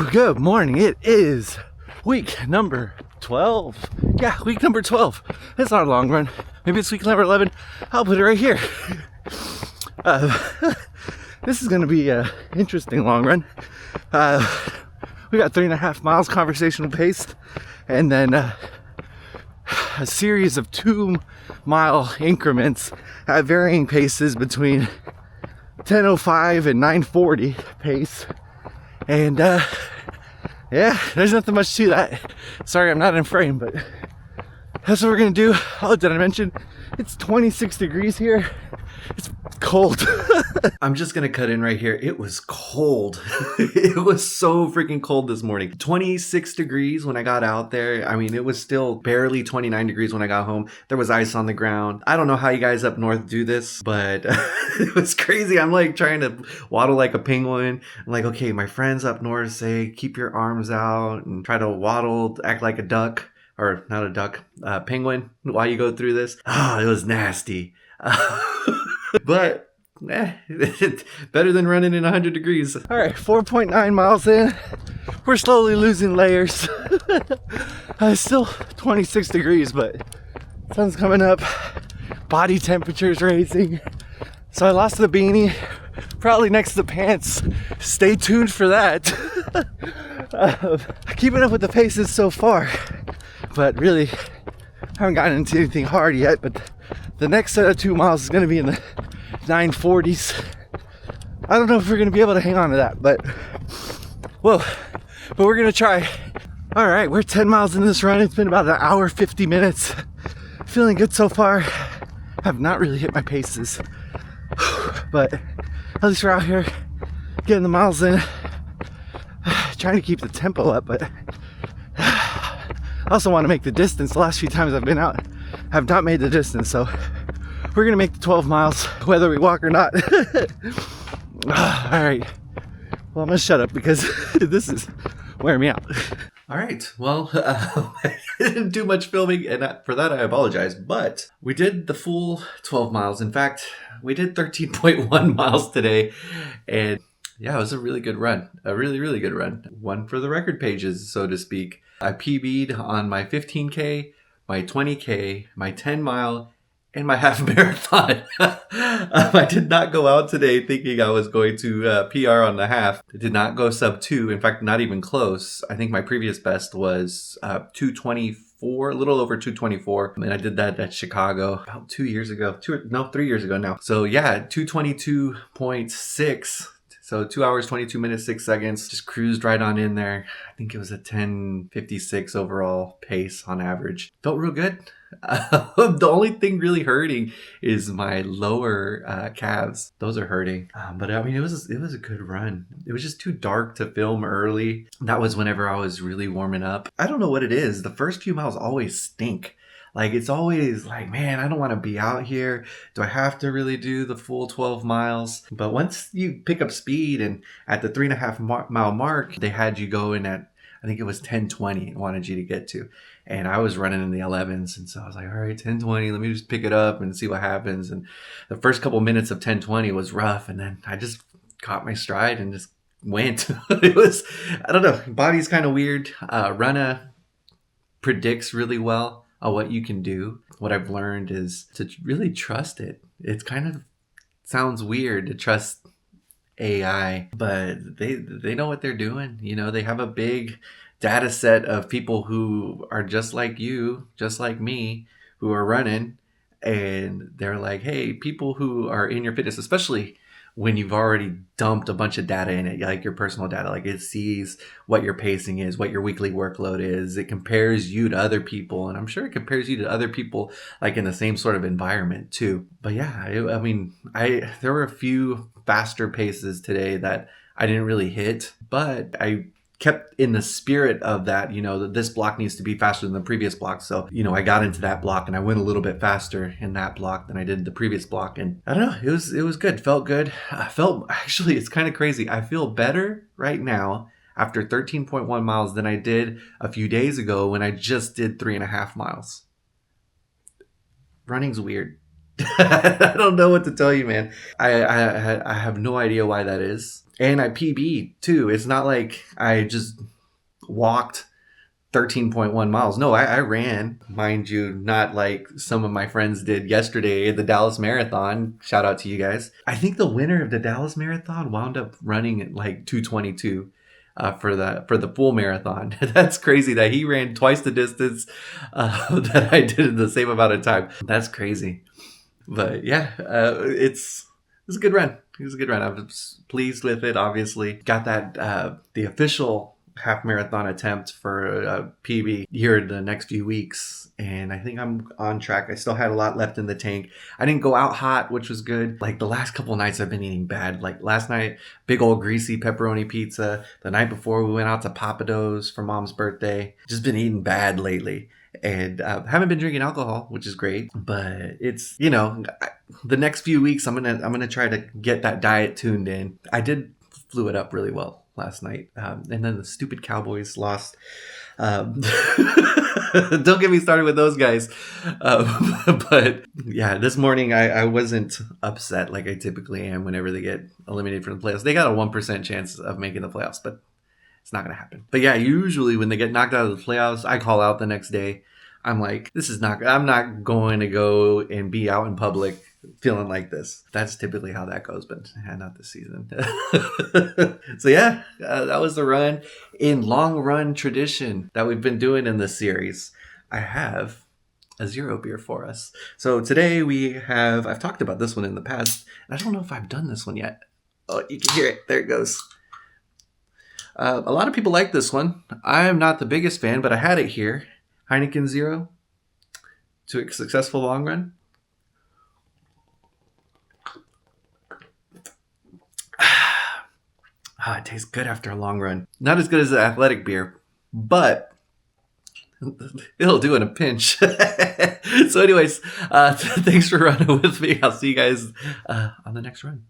Good morning. It is week number 12. Yeah, week number 12. It's not a long run. Maybe it's week number 11. I'll put it right here. This is going to be an interesting long run. We got 3.5 miles conversational pace, and then a series of 2-mile increments at varying paces between 10:05 and 9:40 pace. And yeah, there's nothing much to that. Sorry, I'm not in frame, but that's what we're gonna do. Oh, did I mention it's 26 degrees here? It's cold. I'm just gonna cut in right here. It was cold. It was so freaking cold this morning. 26 degrees when I got out there. I mean, it was still barely 29 degrees when I got home. There was ice on the ground. I don't know how you guys up north do this, but it was crazy. I'm like trying to waddle like a penguin. I'm like, okay, my friends up north say keep your arms out and try to waddle, act like a duck. Or not a duck, penguin, while you go through this. Oh, it was nasty. But better than running in 100 degrees. All right, 4.9 miles in. We're slowly losing layers. Still 26 degrees, but sun's coming up. Body temperature's raising. So I lost the beanie, probably next to the pants. Stay tuned for that. Keeping up with the paces so far, but really haven't gotten into anything hard yet. But the next set of 2 miles is going to be in the 940s. I don't know if we're going to be able to hang on to that, but whoa, but we're going to try. All right, we're 10 miles into this run. It's been about an hour, 50 minutes. Feeling good so far. Have not really hit my paces, but at least we're out here getting the miles in, trying to keep the tempo up, but I also want to make the distance. The last few times I've been out, I have not made the distance, so we're gonna make the 12 miles whether we walk or not. All right, well, I'm gonna shut up because this is wearing me out. All right, well, I didn't do much filming, and for that I apologize, but we did the full 12 miles. In fact, we did 13.1 miles today, and yeah, it was a really good run. A really, really good run. One for the record pages, so to speak. I PB'd on my 15K, my 20K, my 10 mile, and my half marathon. I did not go out today thinking I was going to PR on the half. I did not go sub 2. In fact, not even close. I think my previous best was 224, a little over 224. And I did that at Chicago about 2 years ago. 3 years ago now. So yeah, 222.6. So 2 hours, 22 minutes, 6 seconds. Just cruised right on in there. I think it was a 10:56 overall pace on average. Felt real good. The only thing really hurting is my lower calves. Those are hurting. But I mean, it was a good run. It was just too dark to film early. That was whenever I was really warming up. I don't know what it is. The first few miles always stink. Like, it's always like, man, I don't want to be out here. Do I have to really do the full 12 miles? But once you pick up speed, and at the 3.5 mile mark, they had you going at, I think it was 10:20 wanted you to get to. And I was running in the 11s. And so I was like, all right, 10:20, let me just pick it up and see what happens. And the first couple minutes of 10:20 was rough. And then I just caught my stride and just went. It was, I don't know, body's kind of weird. Runna predicts really well what you can do. What I've learned is to really trust it. It's kind of sounds weird to trust AI, but they know what they're doing. You know, they have a big data set of people who are just like you, just like me, who are running, and they're like, hey, people who are in your fitness, especially when you've already dumped a bunch of data in it, like your personal data, like it sees what your pacing is, what your weekly workload is. It compares you to other people. And I'm sure it compares you to other people like in the same sort of environment too. But yeah, there were a few faster paces today that I didn't really hit, but I kept in the spirit of that, you know, that this block needs to be faster than the previous block. So, you know, I got into that block and I went a little bit faster in that block than I did the previous block. And I don't know, it was good. Felt good. Actually, it's kind of crazy. I feel better right now after 13.1 miles than I did a few days ago when I just did 3.5 miles. Running's weird. I don't know what to tell you, man. I have no idea why that is. And I PB too. It's not like I just walked 13.1 miles. No, I ran, mind you, not like some of my friends did yesterday at the Dallas Marathon. Shout out to you guys. I think the winner of the Dallas Marathon wound up running at like 2:22 for the full marathon. That's crazy that he ran twice the distance that I did in the same amount of time. That's crazy. But yeah, it's a good run. It was a good run. I was pleased with it. Obviously, got that the official half marathon attempt for PB here in the next few weeks, and I think I'm on track. I still had a lot left in the tank. I didn't go out hot, which was good. Like the last couple of nights I've been eating bad. Like last night, big old greasy pepperoni pizza. The night before we went out to Papados for mom's birthday. Just been eating bad lately. And haven't been drinking alcohol, which is great, but it's, the next few weeks I'm gonna try to get that diet tuned in. I did flew it up really well last night, and then the stupid Cowboys lost. Don't get me started with those guys. But yeah, this morning I wasn't upset like I typically am whenever they get eliminated from the playoffs. They got a 1% chance of making the playoffs, but it's not going to happen. But yeah, usually when they get knocked out of the playoffs, I call out the next day. I'm like, I'm not going to go and be out in public feeling like this. That's typically how that goes, but not this season. So yeah, that was the run. In long run tradition that we've been doing in this series, I have a zero beer for us. So today I've talked about this one in the past. I don't know if I've done this one yet. Oh, you can hear it. There it goes. A lot of people like this one. I'm not the biggest fan, but I had it here. Heineken Zero to a successful long run. It tastes good after a long run. Not as good as the athletic beer, but it'll do in a pinch. So anyways, thanks for running with me. I'll see you guys on the next run.